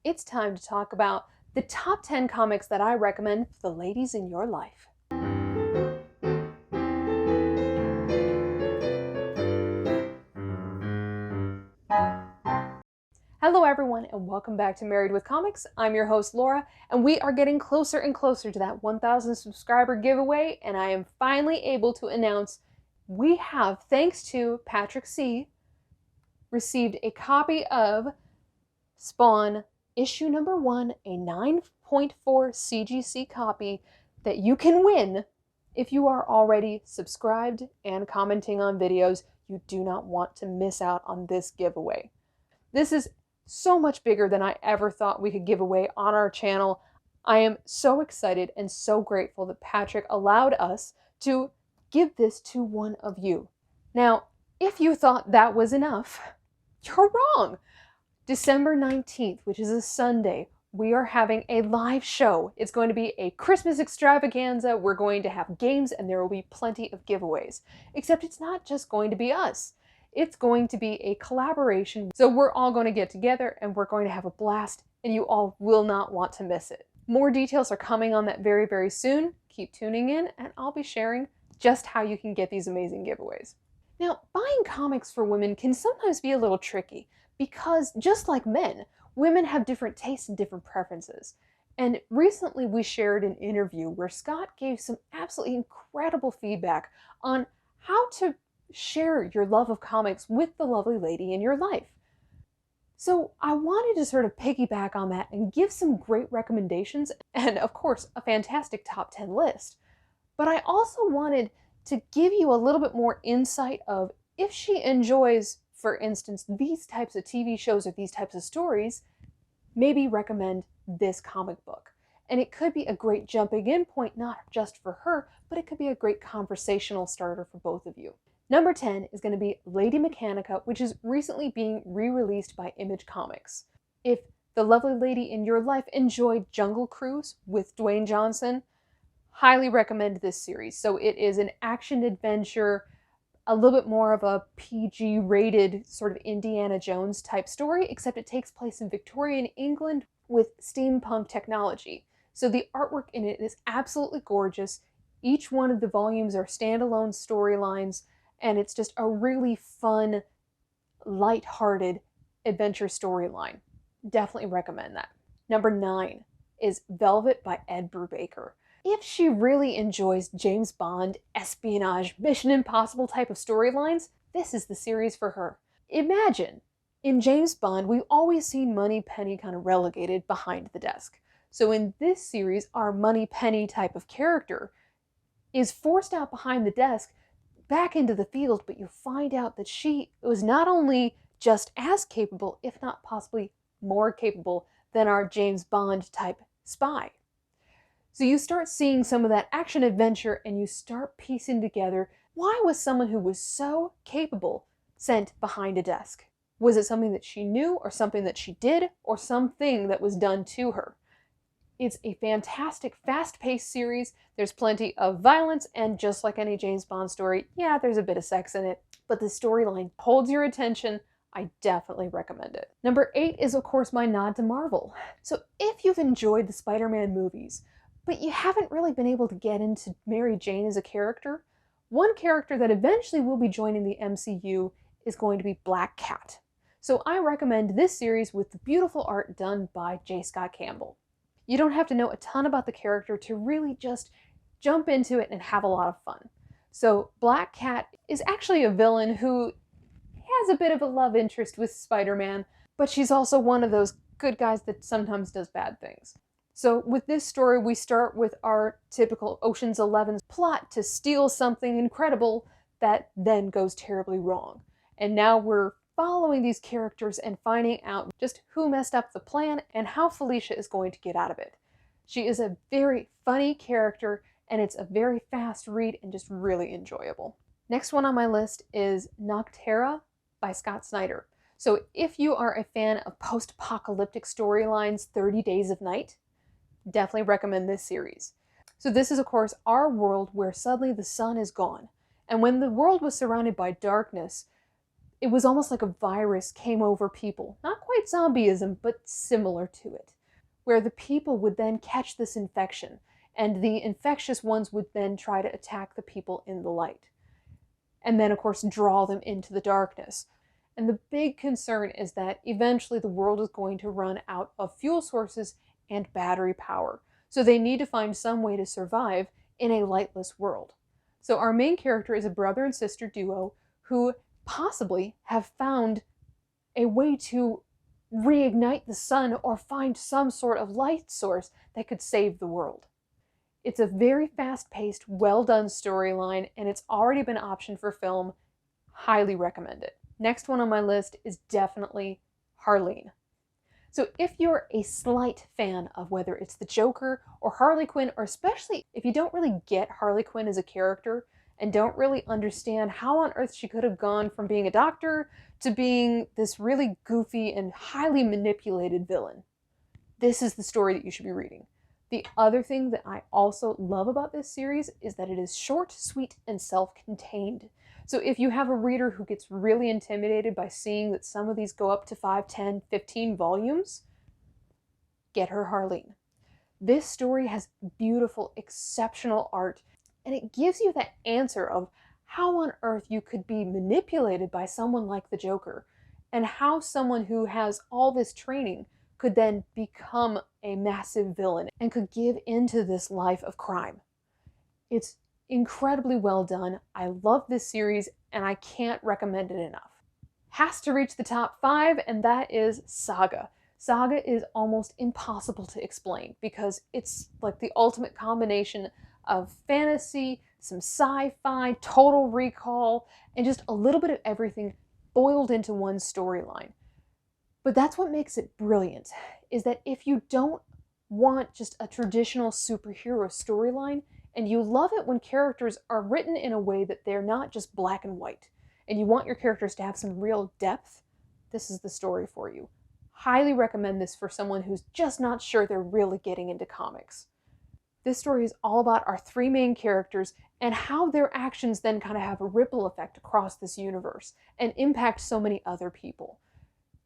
it's time to talk about the top 10 comics that I recommend for the ladies in your life. Hello everyone and welcome back to Married with Comics. I'm your host Laura and we are getting closer and closer to that 1,000 subscriber giveaway, and I am finally able to announce we have, thanks to Patrick C., received a copy of Spawn issue number 1, a 9.4 CGC copy that you can win if you are already subscribed and commenting on videos. You do not want to miss out on this giveaway. This is so much bigger than I ever thought we could give away on our channel. I am so excited and so grateful that Patrick allowed us to give this to one of you. Now, if you thought that was enough, you're wrong. December 19th, which is a Sunday, we are having a live show. It's going to be a Christmas extravaganza. We're going to have games and there will be plenty of giveaways. Except it's not just going to be us. It's going to be a collaboration. So we're all going to get together and we're going to have a blast, and you all will not want to miss it. More details are coming on that very, very soon. Keep tuning in and I'll be sharing just how you can get these amazing giveaways. Now, buying comics for women can sometimes be a little tricky because just like men, women have different tastes and different preferences. And recently we shared an interview where Scott gave some absolutely incredible feedback on how to share your love of comics with the lovely lady in your life. So I wanted to sort of piggyback on that and give some great recommendations and, of course, a fantastic top 10 list. But I also wanted to give you a little bit more insight of if she enjoys, for instance, these types of TV shows or these types of stories, maybe recommend this comic book. And it could be a great jumping in point, not just for her, but it could be a great conversational starter for both of you. Number 10 is going to be Ladymechanika, which is recently being re-released by Image Comics. If the lovely lady in your life enjoyed Jungle Cruise with Dwayne Johnson, highly recommend this series. So it is an action adventure, a little bit more of a PG rated sort of Indiana Jones type story, except it takes place in Victorian England with steampunk technology. So the artwork in it is absolutely gorgeous. Each one of the volumes are standalone storylines, and it's just a really fun, light-hearted adventure storyline. Definitely recommend that. Number 9 is Velvet by Ed Brubaker. If she really enjoys James Bond, espionage, Mission Impossible type of storylines, this is the series for her. Imagine, in James Bond, we've always seen Moneypenny kind of relegated behind the desk. So in this series, our Moneypenny type of character is forced out behind the desk back into the field, but you find out that she was not only just as capable, if not possibly more capable than our James Bond type spy. So you start seeing some of that action adventure and you start piecing together, why was someone who was so capable sent behind a desk? Was it something that she knew, or something that she did, or something that was done to her? It's a fantastic, fast-paced series. There's plenty of violence, and just like any James Bond story, yeah, there's a bit of sex in it, but the storyline holds your attention. I definitely recommend it. Number 8 is, of course, my nod to Marvel. So if you've enjoyed the Spider-Man movies, but you haven't really been able to get into Mary Jane as a character, one character that eventually will be joining the MCU is going to be Black Cat. So I recommend this series with the beautiful art done by J. Scott Campbell. You don't have to know a ton about the character to really just jump into it and have a lot of fun. So Black Cat is actually a villain who has a bit of a love interest with Spider-Man, but she's also one of those good guys that sometimes does bad things. So with this story, we start with our typical Ocean's 11 plot to steal something incredible that then goes terribly wrong. And now we're following these characters and finding out just who messed up the plan and how Felicia is going to get out of it. She is a very funny character, and it's a very fast read and just really enjoyable. Next one on my list is Nocterra by Scott Snyder. So if you are a fan of post-apocalyptic storylines, 30 Days of Night, definitely recommend this series. So this is, of course, our world where suddenly the sun is gone. And when the world was surrounded by darkness, it was almost like a virus came over people. Not quite zombieism, but similar to it, where the people would then catch this infection, and the infectious ones would then try to attack the people in the light. And then, of course, draw them into the darkness. And the big concern is that eventually the world is going to run out of fuel sources and battery power. So they need to find some way to survive in a lightless world. So our main character is a brother and sister duo who possibly have found a way to reignite the sun or find some sort of light source that could save the world. It's a very fast-paced, well-done storyline, and it's already been optioned for film. Highly recommend it. Next one on my list is definitely Harleen. So if you're a slight fan of whether it's the Joker or Harley Quinn, or especially if you don't really get Harley Quinn as a character and don't really understand how on earth she could have gone from being a doctor to being this really goofy and highly manipulated villain, this is the story that you should be reading. The other thing that I also love about this series is that it is short, sweet, and self-contained. So if you have a reader who gets really intimidated by seeing that some of these go up to 5, 10, 15 volumes, get her Harleen. This story has beautiful, exceptional art, and it gives you that answer of how on earth you could be manipulated by someone like the Joker, and how someone who has all this training could then become a massive villain and could give into this life of crime. It's incredibly well done. I love this series and I can't recommend it enough. Has to reach the top 5, and that is Saga. Saga is almost impossible to explain because it's like the ultimate combination of fantasy, some sci-fi, total recall, and just a little bit of everything boiled into one storyline. But that's what makes it brilliant, is that if you don't want just a traditional superhero storyline, and you love it when characters are written in a way that they're not just black and white, and you want your characters to have some real depth, this is the story for you. Highly recommend this for someone who's just not sure they're really getting into comics. This story is all about our 3 main characters and how their actions then kind of have a ripple effect across this universe and impact so many other people.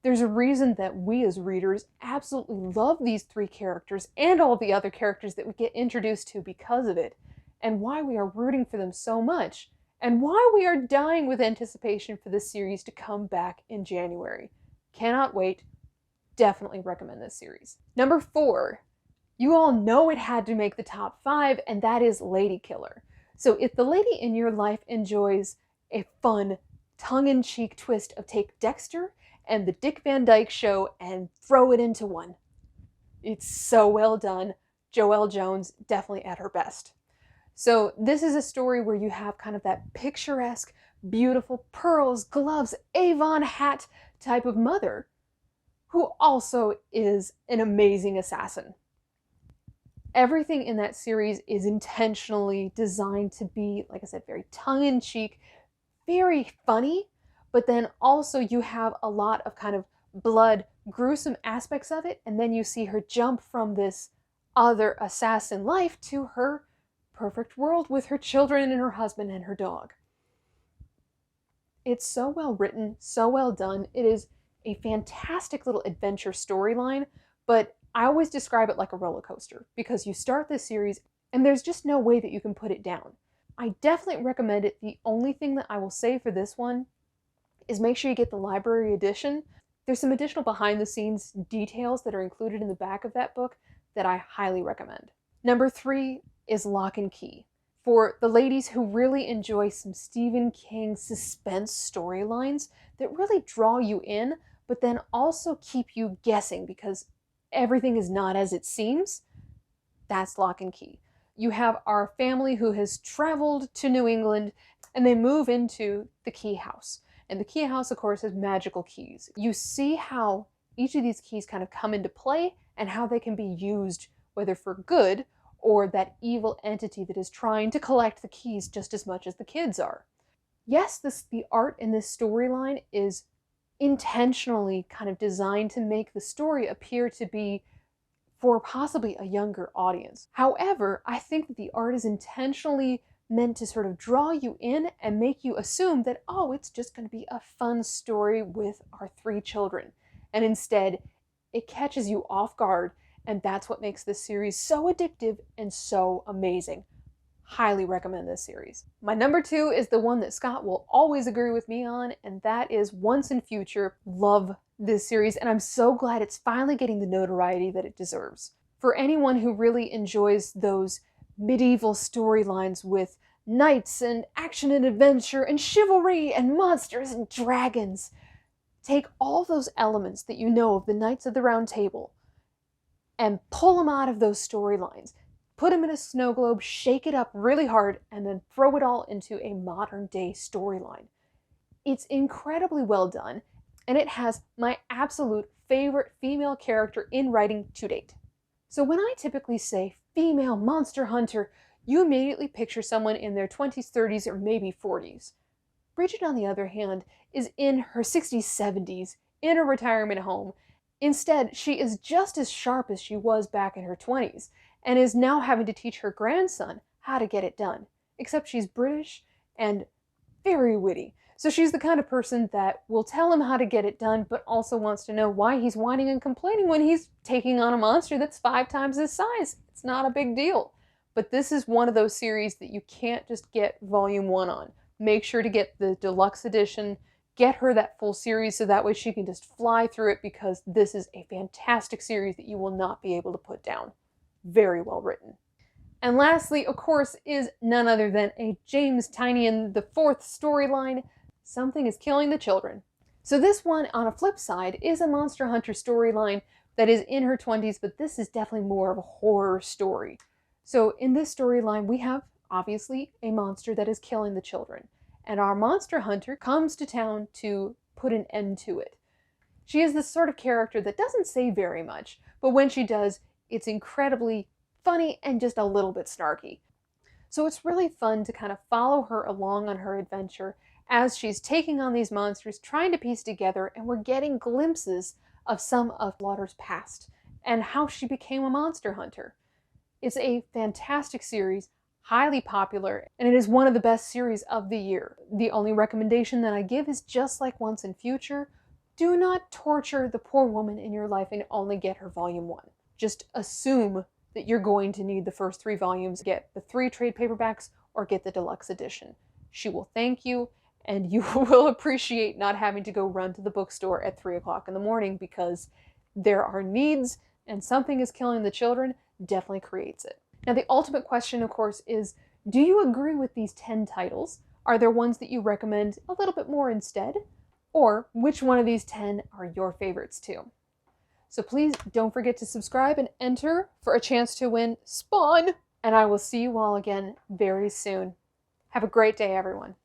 There's a reason that we as readers absolutely love these 3 characters and all the other characters that we get introduced to because of it, and why we are rooting for them so much, and why we are dying with anticipation for this series to come back in January. Cannot wait. Definitely recommend this series. Number 4. You all know it had to make the top 5, and that is Lady Killer. So if the lady in your life enjoys a fun, tongue-in-cheek twist of take Dexter and the Dick Van Dyke Show and throw it into one, it's so well done. Joelle Jones, definitely at her best. So this is a story where you have kind of that picturesque, beautiful pearls, gloves, Avon hat type of mother, who also is an amazing assassin. Everything in that series is intentionally designed to be, like I said, very tongue-in-cheek, very funny, but then also you have a lot of kind of blood, gruesome aspects of it, and then you see her jump from this other assassin life to her perfect world with her children and her husband and her dog. It's so well written, so well done. It is a fantastic little adventure storyline, but I always describe it like a roller coaster because you start this series and there's just no way that you can put it down. I definitely recommend it. The only thing that I will say for this one is make sure you get the library edition. There's some additional behind the scenes details that are included in the back of that book that I highly recommend. Number 3 is Locke and Key. For the ladies who really enjoy some Stephen King suspense storylines that really draw you in, but then also keep you guessing because everything is not as it seems, that's Locke and Key. You have our family who has traveled to New England and they move into the Key House. And the Key House, of course, has magical keys. You see how each of these keys kind of come into play and how they can be used, whether for good or that evil entity that is trying to collect the keys just as much as the kids are. Yes, the art in this storyline is intentionally kind of designed to make the story appear to be for possibly a younger audience. However, I think that the art is intentionally meant to sort of draw you in and make you assume that, oh, it's just going to be a fun story with our three children. And instead, it catches you off guard, and that's what makes this series so addictive and so amazing. Highly recommend this series. My number 2 is the one that Scott will always agree with me on, and that is Once and Future. Love this series, and I'm so glad it's finally getting the notoriety that it deserves. For anyone who really enjoys those medieval storylines with knights and action and adventure and chivalry and monsters and dragons, take all those elements that you know of the Knights of the Round Table and pull them out of those storylines. Put them in a snow globe, shake it up really hard, and then throw it all into a modern day storyline. It's incredibly well done, and it has my absolute favorite female character in writing to date. So when I typically say female monster hunter, you immediately picture someone in their 20s, 30s, or maybe 40s. Bridget, on the other hand, is in her 60s, 70s, in a retirement home. Instead, she is just as sharp as she was back in her 20s, and is now having to teach her grandson how to get it done. Except she's British and very witty. So she's the kind of person that will tell him how to get it done, but also wants to know why he's whining and complaining when he's taking on a monster that's 5 times his size. It's not a big deal. But this is one of those series that you can't just get volume 1 on. Make sure to get the deluxe edition. Get her that full series so that way she can just fly through it, because this is a fantastic series that you will not be able to put down. Very well written. And lastly, of course, is none other than a James Tynion, the 4th storyline, Something is Killing the Children. So this one, on a flip side, is a Monster Hunter storyline that is in her 20s, but this is definitely more of a horror story. So in this storyline, we have, obviously, a monster that is killing the children. And our monster hunter comes to town to put an end to it. She is this sort of character that doesn't say very much, but when she does, it's incredibly funny and just a little bit snarky. So it's really fun to kind of follow her along on her adventure as she's taking on these monsters, trying to piece together, and we're getting glimpses of some of Lauder's past and how she became a monster hunter. It's a fantastic series, highly popular, and it is one of the best series of the year. The only recommendation that I give is, just like Once and Future, do not torture the poor woman in your life and only get her volume 1. Just assume that you're going to need the first 3 volumes. Get the 3 trade paperbacks or get the deluxe edition. She will thank you, and you will appreciate not having to go run to the bookstore at 3 o'clock in the morning, because there are needs, and Something is Killing the Children definitely creates it. Now, the ultimate question, of course, is, do you agree with these 10 titles? Are there ones that you recommend a little bit more instead? Or which one of these 10 are your favorites too? So please don't forget to subscribe and enter for a chance to win Spawn. And I will see you all again very soon. Have a great day, everyone.